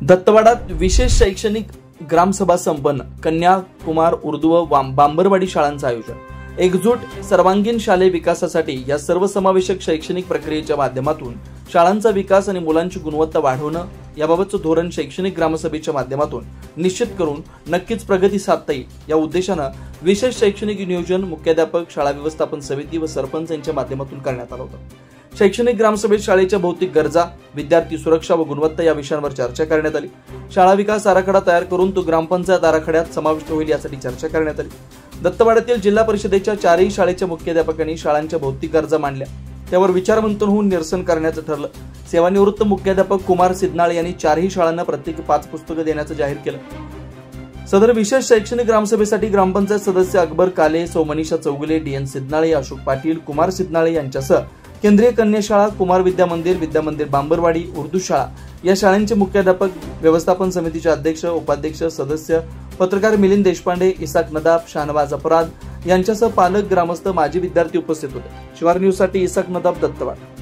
दत्तवाडात विशेष शैक्षणिक ग्रामसभा संपन्न. कन्या, कुमार, उर्दू व बांबरवाडी शाळांचं आयोजन. एकजूट सर्वांगीण शालेय विकासासाठी या सर्वसमावेशक शैक्षणिक प्रक्रियेच्या माध्यमातून शाळांचा विकास आणि मुलांची गुणवत्ता वाढवणं याबाबतचं धोरण शैक्षणिक ग्रामसभेच्या माध्यमातून निश्चित करून नक्कीच प्रगती साधता येईल या उद्देशानं विशेष शैक्षणिक नियोजन मुख्याध्यापक, शाळा व्यवस्थापन समिती व सरपंच यांच्या माध्यमातून करण्यात आलं होतं. शैक्षणिक ग्रामसभेत शाळेच्या भौतिक गरजा, विद्यार्थी सुरक्षा व गुणवत्ता या विषयांवर चर्चा करण्यात आली. शाळा विकास आराखडा तयार करून तो ग्रामपंचायत आराखड्यात समाविष्ट होईल यासाठी चर्चा करण्यात आली. दत्तवाड्यातील जिल्हा परिषदेच्या 4ही शाळेच्या मुख्याध्यापकांनी शाळांच्या भौतिक गरजा मांडल्या, त्यावर विचारमंथन होऊन निरसन करण्याचं ठरलं. सेवानिवृत्त मुख्याध्यापक कुमार सिद्धनाळे यांनी 4ही शाळांना प्रत्येकी 5 पुस्तकं देण्याचं जाहीर केलं. सदर विशेष शैक्षणिक ग्रामसभेसाठी ग्रामपंचायत सदस्य अकबर काले, सौ मनीषा चौगुले, डी.एन. सिद्धनाळे, अशोक पाटील, कुमार सिद्धनाळे यांच्यासह केंद्रीय कन्या शाळा, कुमार विद्या मंदिर बांबरवाडी, उर्दू शाळा या शाळांचे मुख्याध्यापक, व्यवस्थापन समितीचे अध्यक्ष, उपाध्यक्ष, सदस्य, पत्रकार मिलिंद देशपांडे, इसाक नदाब, शाहनवाज अपराध यांच्यासह पालक, ग्रामस्थ, माजी विद्यार्थी उपस्थित होते. शिवार न्यूज साठी इसाक नदाब, दत्तवाड.